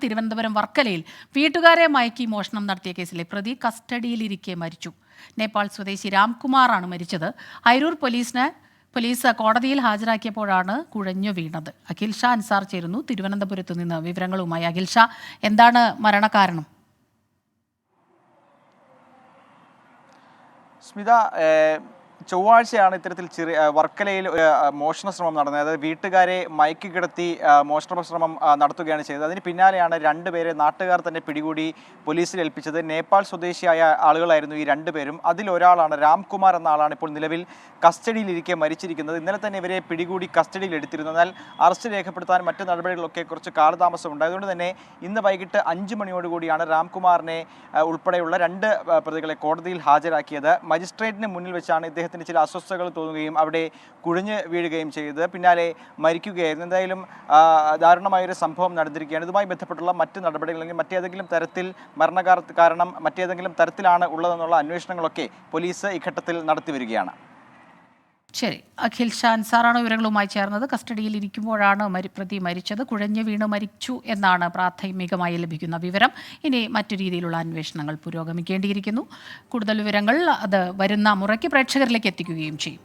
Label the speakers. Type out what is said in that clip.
Speaker 1: തിരുവനന്തപുരം വർക്കലയിൽ വീട്ടുകാരെ മയക്കി മോഷണം നടത്തിയ കേസിലെ പ്രതി കസ്റ്റഡിയിലിരിക്കെ മരിച്ചു. നേപ്പാൾ സ്വദേശി രാംകുമാറാണ് മരിച്ചത്. അയിരൂർ പോലീസ് കോടതിയിൽ ഹാജരാക്കിയപ്പോഴാണ് കുഴഞ്ഞു വീണത്. അഖിൽ ഷാ അൻസാർ ചേരുന്നു തിരുവനന്തപുരത്ത് നിന്ന് വിവരങ്ങളുമായി. അഖിൽ ഷാ, എന്താണ് മരണകാരണം?
Speaker 2: സ്മിത, ചൊവ്വാഴ്ചയാണ് ഇത്തരത്തിൽ വർക്കലയിൽ മോഷണ ശ്രമം നടന്നത്. അതായത് വീട്ടുകാരെ മയക്കി കിടത്തി മോഷണ ശ്രമം നടത്തുകയാണ് ചെയ്തത്. അതിന് പിന്നാലെയാണ് രണ്ടുപേരെ നാട്ടുകാർ തന്നെ പിടികൂടി പോലീസിൽ ഏൽപ്പിച്ചത്. നേപ്പാൾ സ്വദേശിയായ ആളുകളായിരുന്നു ഈ രണ്ടുപേരും. അതിലൊരാളാണ് രാംകുമാർ എന്ന ആളാണ് ഇപ്പോൾ നിലവിൽ കസ്റ്റഡിയിലിരിക്കെ മരിച്ചിരിക്കുന്നത്. ഇന്നലെ തന്നെ ഇവരെ പിടികൂടി കസ്റ്റഡിയിൽ എടുത്തിരുന്നു. എന്നാൽ അറസ്റ്റ് രേഖപ്പെടുത്താൻ മറ്റ് നടപടികളൊക്കെ കുറച്ച് കാലതാമസമുണ്ട്. അതുകൊണ്ട് തന്നെ ഇന്ന് വൈകിട്ട് 5 മണിയോടുകൂടിയാണ് രാംകുമാറിനെ ഉൾപ്പെടെയുള്ള 2 പ്രതികളെ കോടതിയിൽ ഹാജരാക്കിയത്. മജിസ്ട്രേറ്റിന് മുന്നിൽ വെച്ചാണ് ഇദ്ദേഹത്തിന് ചില അസ്വസ്ഥതകൾ തോന്നുകയും അവിടെ കുഴിഞ്ഞ് വീഴുകയും ചെയ്തത്. പിന്നാലെ മരിക്കുകയായിരുന്നു. എന്തായാലും ദാരുണമായൊരു സംഭവം നടന്നിരിക്കുകയാണ്. ഇതുമായി ബന്ധപ്പെട്ടുള്ള മറ്റ് നടപടികൾ അല്ലെങ്കിൽ മറ്റേതെങ്കിലും തരത്തിൽ കാരണം മറ്റേതെങ്കിലും തരത്തിലാണ് ഉള്ളതെന്നുള്ള അന്വേഷണങ്ങളൊക്കെ പോലീസ് ഇഘട്ടത്തിൽ നടത്തിവരികയാണ്.
Speaker 1: ശരി, അഖിൽ ഷാ അൻസാറാണ് വിവരങ്ങളുമായി ചേർന്നത്. കസ്റ്റഡിയിൽ ഇരിക്കുമ്പോഴാണ് പ്രതി മരിച്ചത്. കുഴഞ്ഞു വീണ് മരിച്ചു എന്നാണ് പ്രാഥമികമായി ലഭിക്കുന്ന വിവരം. ഇനി മറ്റു രീതിയിലുള്ള അന്വേഷണങ്ങൾ പുരോഗമിക്കേണ്ടിയിരിക്കുന്നു. കൂടുതൽ വിവരങ്ങൾ അത് വരുന്ന മുറയ്ക്ക് പ്രേക്ഷകരിലേക്ക് എത്തിക്കുകയും ചെയ്യും.